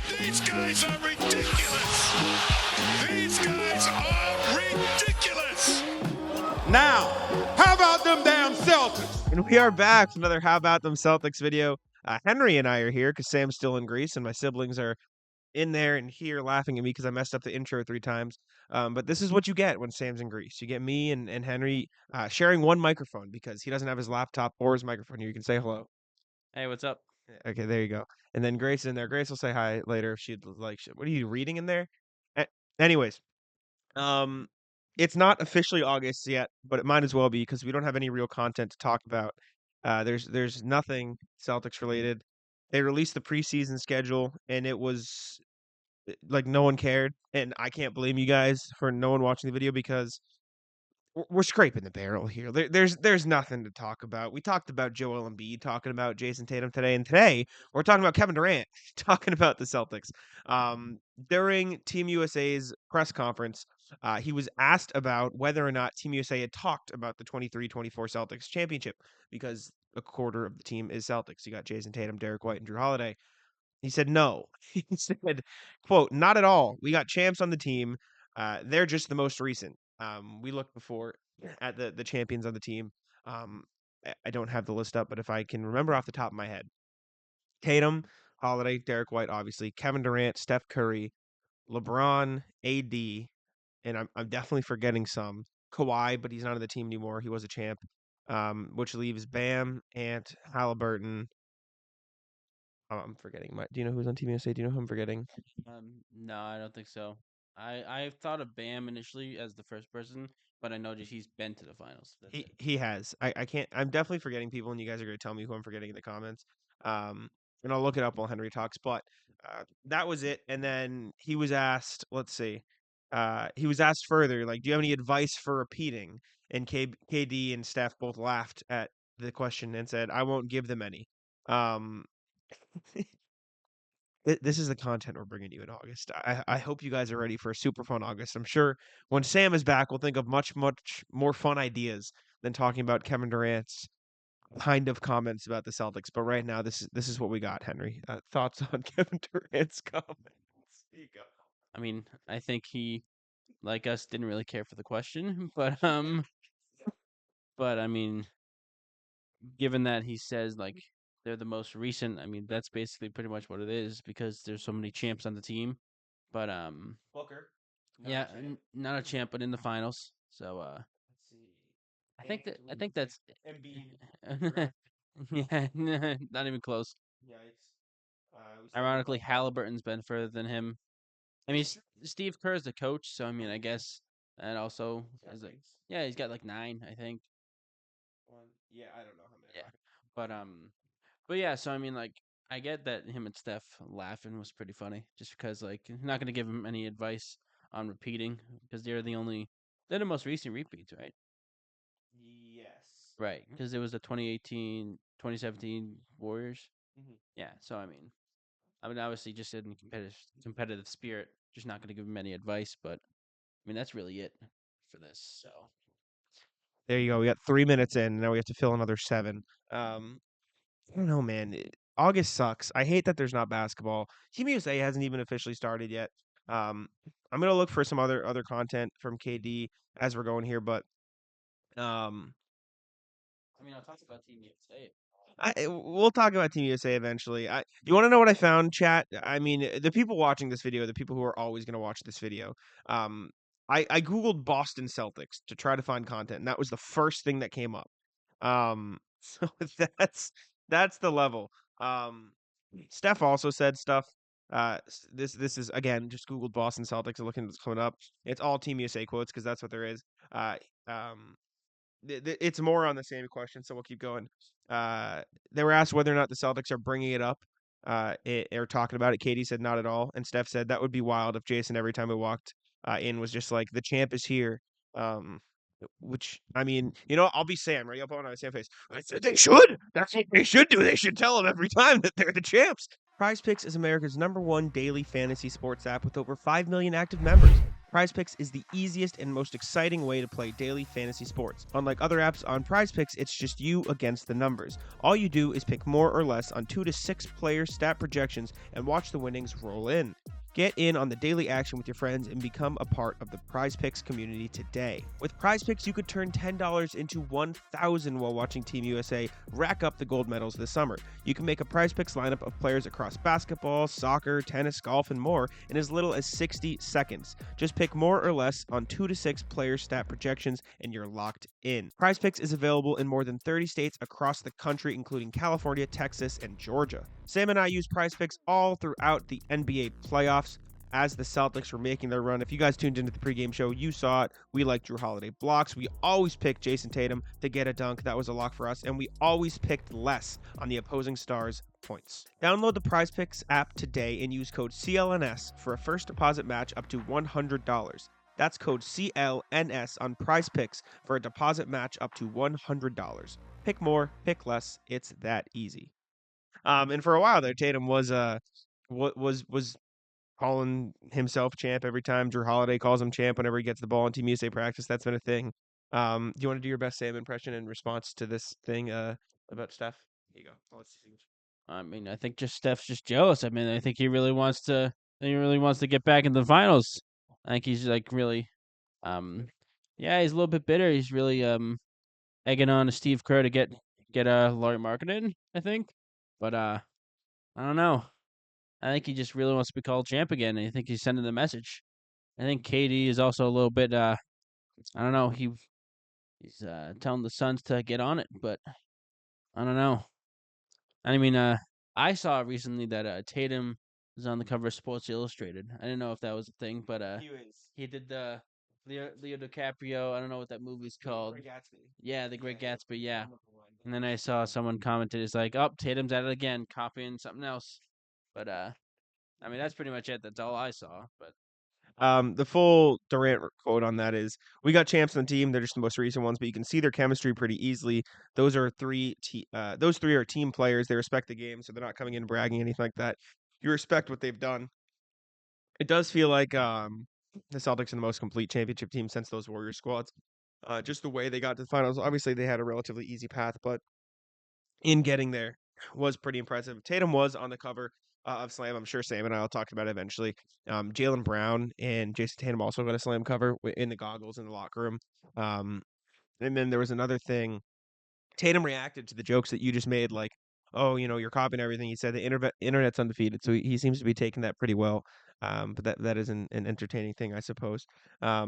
These guys are ridiculous. These guys are ridiculous. Now, how about them damn Celtics? And we are back with another How About Them Celtics video. Henry and I are here because Sam's still in Greece, and my siblings are in there and here laughing at me because I messed up the intro 3 times. But this is what you get when Sam's in Greece. You get me and Henry sharing one microphone because he doesn't have his laptop or his microphone here. You can say hello. Hey, what's up? Okay, there you go. And then Grace is in there. Grace will say hi later if she'd like. What are you reading in there? Anyways, it's not officially August yet, but it might as well be because we don't have any real content to talk about. There's nothing Celtics related. They released the preseason schedule, and it was like no one cared, and I can't blame you guys for no one watching the video because we're scraping the barrel here. There's nothing to talk about. We talked about Joel Embiid talking about Jason Tatum today, and today we're talking about Kevin Durant talking about the Celtics. During Team USA's press conference, he was asked about whether or not Team USA had talked about the 23-24 Celtics championship because a quarter of the team is Celtics. You got Jason Tatum, Derek White, and Drew Holiday. He said no. He said, quote, "Not at all. We got champs on the team. They're just the most recent. We looked before at the champions on the team. I don't have the list up, but if I can remember off the top of my head, Tatum, Holiday, Derek White, obviously, Kevin Durant, Steph Curry, LeBron, AD, and I'm definitely forgetting some. Kawhi, but he's not on the team anymore. He was a champ. Which leaves Bam, Ant, Halliburton. I'm forgetting. Do you know who's on Team USA? Do you know who I'm forgetting? No, I don't think so. I thought of Bam initially as the first person, but I know just he's been to the finals. He has. I can't. I'm definitely forgetting people, and you guys are going to tell me who I'm forgetting in the comments. And I'll look it up while Henry talks. But that was it. And then he was asked. Let's see. He was asked further, like, do you have any advice for repeating? And KD and Steph both laughed at the question and said, "I won't give them any." Um, this is the content we're bringing you in August. I hope you guys are ready for a super fun August. I'm sure when Sam is back, we'll think of much more fun ideas than talking about Kevin Durant's kind of comments about the Celtics. But right now, this is what we got, Henry. Thoughts on Kevin Durant's comments? Here you go. I mean, I think he, like us, didn't really care for the question, but I mean, given that he says like they're the most recent, I mean that's basically pretty much what it is because there's so many champs on the team. But Booker. yeah, not a champ, but in the finals. So Let's see. I think that's Embiid. yeah, not even close. Yikes. Ironically, Halliburton's been further than him. I mean, Steve Kerr's the coach, so I mean, I guess, and also, yeah, he's got like 9, I think. Yeah, I don't know how many. Yeah, but yeah, so I mean, like, I get that him and Steph laughing was pretty funny, just because like you're not gonna give him any advice on repeating because they're the most recent repeats, right? Yes. Right, because it was the 2018, 2017 Warriors. Mhm. Yeah, so I mean, obviously, just in competitive spirit, just not going to give him any advice. But I mean, that's really it for this. So There you go. We got 3 minutes in. Now we have to fill another 7. I don't know, man. August sucks. I hate that there's not basketball. Team USA hasn't even officially started yet. I'm gonna look for some other content from KD as we're going here, but um, I mean, I'll talk about Team USA. we'll talk about Team USA eventually. You want to know what I found, chat? I mean, the people watching this video, the people who are always gonna watch this video, um, I googled Boston Celtics to try to find content, and that was the first thing that came up. So that's the level. Um, Steph also said stuff. This is again just googled Boston Celtics and looking at what's coming up. It's all Team USA quotes because that's what there is. Uh, um, it's more on the same question, so we'll keep going. They were asked whether or not the Celtics are bringing it up, or talking about it. Katie said not at all, and Steph said that would be wild if Jason every time we walked in was just like the champ is here. Which I mean, I'll be Sam, right? I'll put on my Sam face. I said they should. That's what they should do. They should tell them every time that they're the champs. Prize Picks is America's #1 daily fantasy sports app with over 5 million active members. PrizePicks is the easiest and most exciting way to play daily fantasy sports. Unlike other apps on PrizePicks, it's just you against the numbers. All you do is pick more or less on 2 to 6 player stat projections and watch the winnings roll in. Get in on the daily action with your friends and become a part of the PrizePicks community today. With PrizePicks, you could turn $10 into $1,000 while watching Team USA rack up the gold medals this summer. You can make a PrizePicks lineup of players across basketball, soccer, tennis, golf, and more in as little as 60 seconds. Just pick more or less on 2 to 6 player stat projections and you're locked in. PrizePicks is available in more than 30 states across the country, including California, Texas, and Georgia. Sam and I use PrizePicks all throughout the NBA playoffs as the Celtics were making their run. If you guys tuned into the pregame show, you saw it. We like Drew Holiday blocks. We always picked Jason Tatum to get a dunk. That was a lock for us. And we always picked less on the opposing stars' points. Download the PrizePicks app today and use code CLNS for a first deposit match up to $100. That's code CLNS on PrizePicks for a deposit match up to $100. Pick more, pick less. It's that easy. And for a while there, Tatum was calling himself champ every time Drew Holiday calls him champ whenever he gets the ball in Team USA practice. That's been a thing. Do you want to do your best Sam impression in response to this thing about Steph? Here you go. Let's see. I mean, I think just Steph's just jealous. I mean, I think he really wants to. He really wants to get back in the finals. I think he's like really, yeah, he's a little bit bitter. He's really egging on to Steve Kerr to get Laurie Markkinen, I think. But I don't know. I think he just really wants to be called champ again. And I think he's sending the message. I think KD is also a little bit I don't know. He's telling the Suns to get on it, but I don't know. I mean, I saw recently that Tatum was on the cover of Sports Illustrated. I didn't know if that was a thing, but he did the Leo DiCaprio. I don't know what that movie's called. Great Gatsby. Yeah, The Great Gatsby. Yeah. And then I saw someone commented, "It's like, oh, Tatum's at it again, copying something else." But I mean, that's pretty much it. That's all I saw. But The full Durant quote on that is, "We got champs on the team. They're just the most recent ones, but you can see their chemistry pretty easily. Those three are team players. They respect the game, so they're not coming in bragging anything like that. You respect what they've done. It does feel like the Celtics are the most complete championship team since those Warriors squads. Just the way they got to the finals. Obviously, they had a relatively easy path, but in getting there was pretty impressive. Tatum was on the cover of Slam. I'm sure Sam and I will talk about it eventually. Jaylen Brown and Jason Tatum also got a Slam cover in the goggles in the locker room. And then there was another thing. Tatum reacted to the jokes that you just made, like, "Oh, you're copying everything." He said the internet's undefeated, so he seems to be taking that pretty well. But that is an entertaining thing, I suppose. I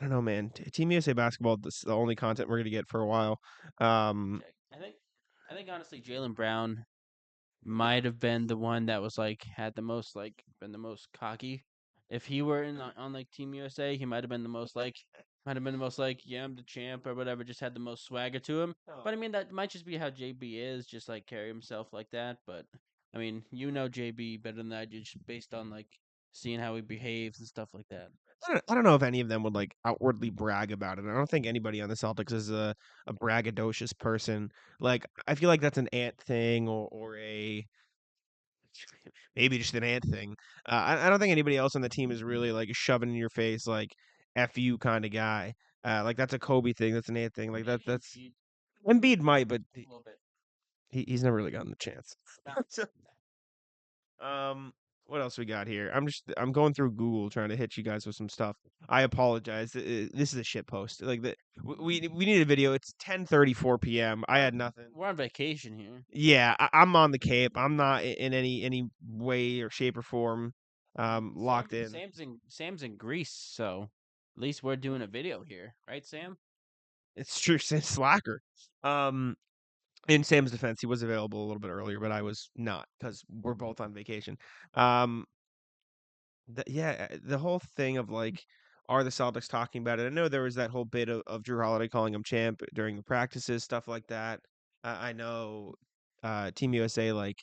don't know, man. Team USA basketball, this is the only content we're gonna get for a while. I think honestly, Jaylen Brown might have been the one that was like had the most like been the most cocky. If he were on like Team USA, he might have been the most like yeah, I'm the champ or whatever. Just had the most swagger to him. But I mean that might just be how JB is, just like carry himself like that. But I mean, you know JB better than I do, just based on like seeing how he behaves and stuff like that. I don't know if any of them would like outwardly brag about it. I don't think anybody on the Celtics is a braggadocious person. Like I feel like that's an Ant thing or a maybe just an Ant thing. I don't think anybody else on the team is really like shoving in your face like "F you" kind of guy. Like that's a Kobe thing. That's an Ant thing. Like that's Embiid might, but A little bit. he's never really gotten the chance. Um, what else we got here? I'm going through Google trying to hit you guys with some stuff. I apologize. This is a shit post. Like we need a video. It's 10:34 p.m. I had nothing. We're on vacation here. Yeah, I'm on the Cape. I'm not in any way or shape or form locked in. Sam's in Greece, so at least we're doing a video here, right, Sam? It's true, since Slacker. In Sam's defense, he was available a little bit earlier, but I was not because we're both on vacation. Um, the whole thing of like, are the Celtics talking about it? I know there was that whole bit of Drew Holiday calling him champ during the practices, stuff like that. I know Team USA, like,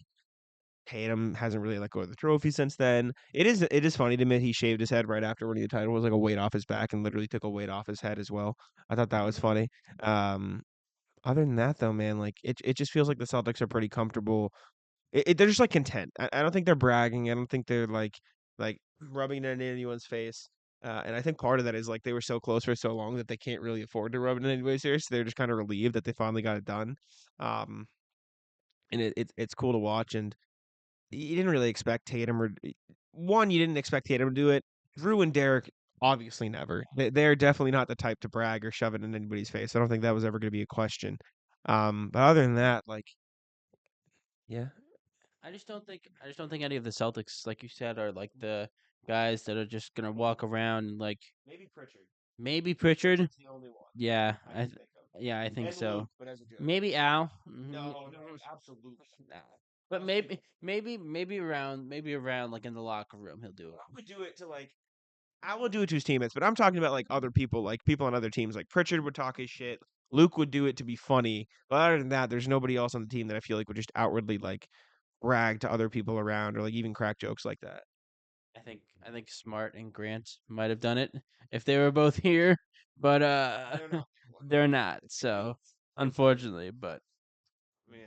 Tatum hasn't really let go of the trophy since then. It is funny to me he shaved his head right after winning the title. It was like a weight off his back and literally took a weight off his head as well. I thought that was funny. Um, Other than that though, man, like it just feels like the Celtics are pretty comfortable. They're just like content. I don't think they're bragging. I don't think they're like rubbing it in anyone's face. And I think part of that is like they were so close for so long that they can't really afford to rub it in anybody's ears. So they're just kind of relieved that they finally got it done. Um, and it's cool to watch. And you didn't really expect Tatum you didn't expect Tatum to do it. Drew and Derek, obviously never. They're definitely not the type to brag or shove it in anybody's face. I don't think that was ever going to be a question. But other than that, like, yeah, I just don't think any of the Celtics, like you said, are like the guys that are just gonna walk around and like maybe Pritchard. maybe Pritchard. Pritchard's the only one Yeah, I can think of. yeah, I think And so. Luke, but as a joke. Maybe Al. No, absolutely. Nah. But maybe around like in the locker room he'll do it. I would do it to like I will do it to his teammates, but I'm talking about like other people, like people on other teams. Like Pritchard would talk his shit. Luke would do it to be funny. But other than that, there's nobody else on the team that I feel like would just outwardly like brag to other people around or like even crack jokes like that. I think Smart and Grant might have done it if they were both here, but They're not. they're not. So unfortunately, but Yeah.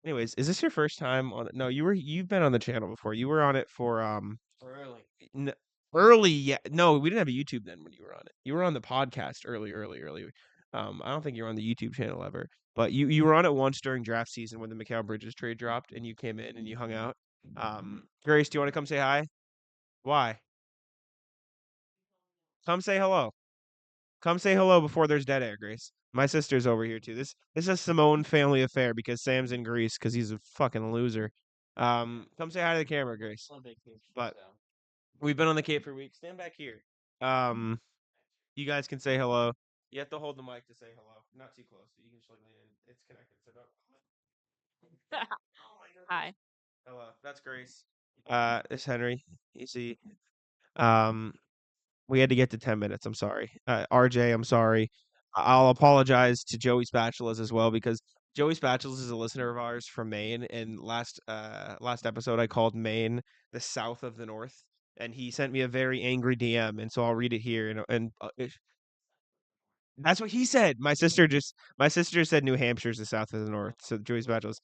Anyways, is this your first time on it? No, you've been on the channel before. You were on it for early. early. Yeah, no, we didn't have a YouTube then when you were on it. You were on the podcast early. I don't think you were on the YouTube channel ever, but you were on it once during draft season when the Mikal Bridges trade dropped, and you came in and you hung out. Grace, do you want to come say hi? Why? Come say hello. Come say hello before there's dead air, Grace. My sister's over here too. This is a Simone family affair because Sam's in Greece because he's a fucking loser. Come say hi to the camera, Grace. But we've been on the Cape for weeks. Stand back here. Um, you guys can say hello. You have to hold the mic to say hello. Not too close. You can just like lean in. It's connected, so don't. Oh my God. Hi. Hello. That's Grace. It's Henry. You see. Um, we had to get to 10 minutes. I'm sorry. RJ, I'm sorry. I'll apologize to Joey Spatulas as well because Joey Spatulas is a listener of ours from Maine, and last episode I called Maine the south of the north, and he sent me a very angry DM, and so I'll read it here. That's what he said. My sister said New Hampshire's the south of the north. So Joey's Bachelors.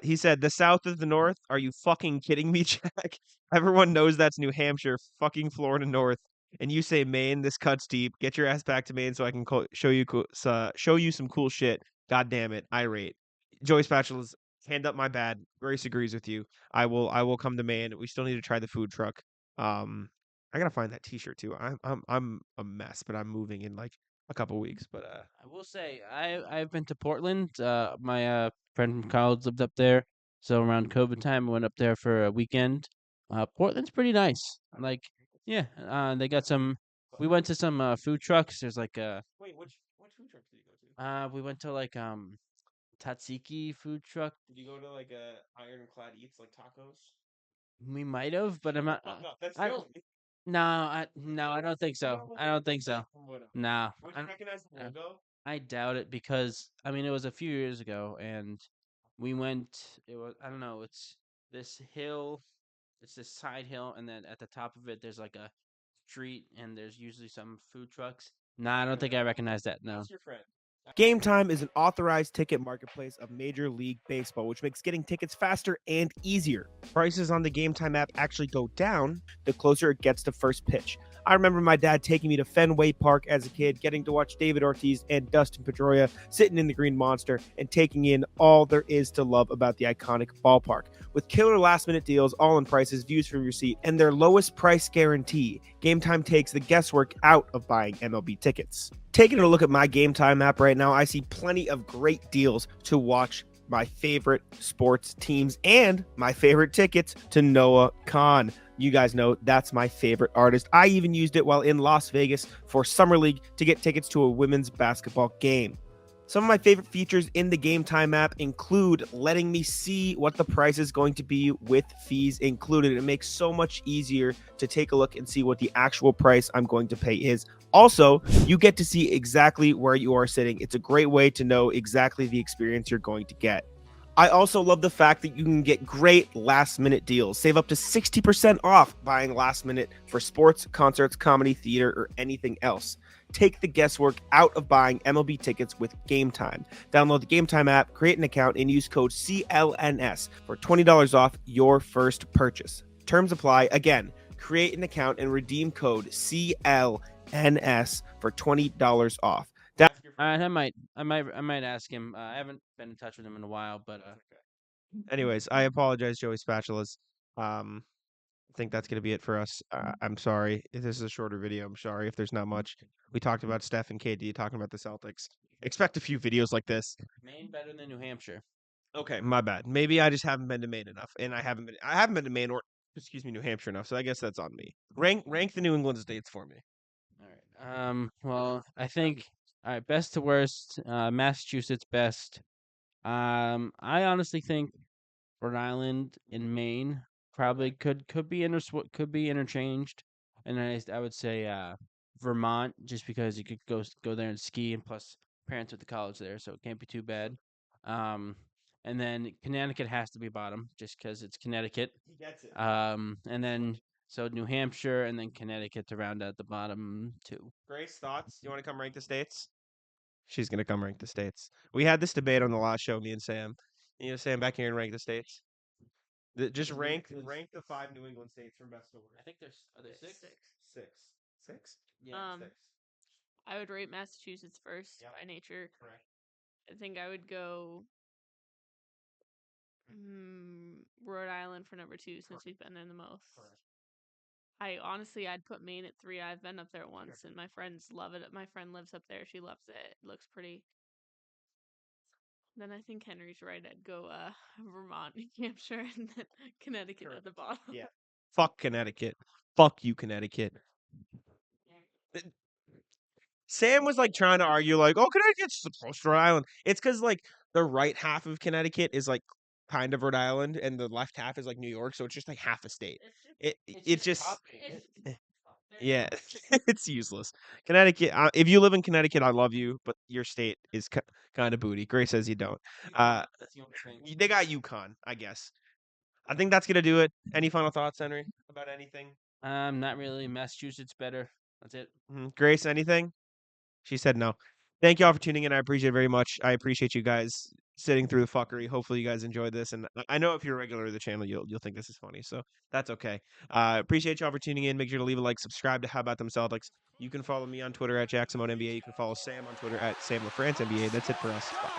He said the south of the north. Are you fucking kidding me, Jack? Everyone knows that's New Hampshire, fucking Florida North. And you say Maine. This cuts deep. Get your ass back to Maine so I can show you some cool shit. God damn it, irate. Joey's Bachelors. Hand up my bad. Grace agrees with you. I will come to Maine. We still need to try the food truck. I gotta find that T-shirt too. I'm a mess, but I'm moving in like a couple weeks, but I will say I've been to Portland. My friend from college lived up there, so around COVID time, I went up there for a weekend. Portland's pretty nice. Like, yeah, they got some. We went to some food trucks. There's like wait, which food truck did you go to? we went to like Tatsiki food truck. Did you go to like a Ironclad Eats like tacos? We might have, but I'm not. Fuck up. That's I the don't. only. No, I don't think so. I don't think so. No, Would you recognize the logo? I doubt it because I mean it was a few years ago and we went. It was I don't know. It's this hill. It's this side hill, and then at the top of it, there's like a street, and there's usually some food trucks. Nah, I don't think I recognize that. No. That's your friend. Game Time is an authorized ticket marketplace of Major League Baseball, which makes getting tickets faster and easier. Prices on the Game Time app actually go down the closer it gets to first pitch. I remember my dad taking me to Fenway Park as a kid, getting to watch David Ortiz and Dustin Pedroia sitting in the Green Monster and taking in all there is to love about the iconic ballpark. With killer last-minute deals, all-in prices, views from your seat, and their lowest price guarantee, Game Time takes the guesswork out of buying MLB tickets. Taking a look at my Game Time app right now, I see plenty of great deals to watch my favorite sports teams and my favorite tickets to Noah Khan. You guys know that's my favorite artist. I even used it while in Las Vegas for Summer League to get tickets to a women's basketball game. Some of my favorite features in the Game Time app include letting me see what the price is going to be with fees included. It makes so much easier to take a look and see what the actual price I'm going to pay is. Also, you get to see exactly where you are sitting. It's a great way to know exactly the experience you're going to get. I also love the fact that you can get great last-minute deals. Save up to 60% off buying last minute for sports, concerts, comedy, theater, or anything else. Take the guesswork out of buying MLB tickets with Game Time. Download the Game Time app, create an account, and use code CLNS for $20 off your first purchase. Terms apply. Again, Create an account and redeem code CLNS for $20 off. I might ask him. I haven't been in touch with him in a while, but Anyways, I apologize, Joey Spatulas. I think that's going to be it for us. I'm sorry if this is a shorter video. I'm sorry if there's not much. We talked about Steph and KD, talking about the Celtics. Expect a few videos like this. Maine better than New Hampshire. Okay, my bad. Maybe I just haven't been to Maine enough, and I haven't been to Maine or New Hampshire enough. So I guess that's on me. Rank the New England states for me. All right. Well, I think all right. Best to worst. Massachusetts best. I honestly think Rhode Island and Maine probably could be interchanged, and I would say Vermont just because you could go there and ski, and plus parents with the college there, so it can't be too bad. And then Connecticut has to be bottom just because it's Connecticut. He gets it. And then so New Hampshire and then Connecticut to round out the bottom two. Grace, thoughts? You want to come rank the states? She's gonna come rank the states. We had this debate on the last show, me and Sam. Sam, back here and rank the states. Just rank the 5 New England states from best to worst. I think are there six? Six? Yeah. Six. I would rate Massachusetts first Yep. by nature. Correct. I think I would go Rhode Island for number 2 since we've been there the most. Correct. I'd put Maine at 3. I've been up there once, and my friends love it. My friend lives up there; she loves it. It looks pretty. Then I think Henry's right. I'd go Vermont, New Hampshire, and then Connecticut at the bottom. Yeah. Fuck Connecticut. Fuck you, Connecticut. Sam was like trying to argue, like, oh, Connecticut's close to Rhode Island. It's because like the right half of Connecticut is like kind of Rhode Island, and the left half is like New York, so it's just like half a state. It's just yeah, it's useless. Connecticut. If you live in Connecticut, I love you, but your state is kind of booty. Grace says you don't. That's the only thing. They got UConn, I guess. I think that's gonna do it. Any final thoughts, Henry, about anything? Not really. Massachusetts better. That's it. Grace, anything? She said no. Thank y'all for tuning in. I appreciate it very much. I appreciate you guys sitting through the fuckery. Hopefully you guys enjoyed this. And I know if you're a regular of the channel, you'll think this is funny. So that's okay. Appreciate y'all for tuning in. Make sure to leave a like, subscribe to How About Them Celtics. You can follow me on Twitter at JacksonModeNBA. You can follow Sam on Twitter at SamLaFranceNBA. That's it for us. Bye.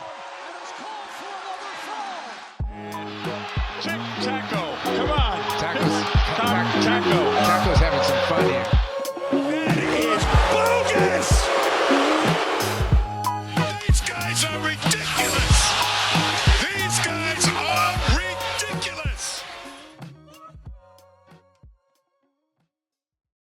Taco, come on. Taco's having some fun here.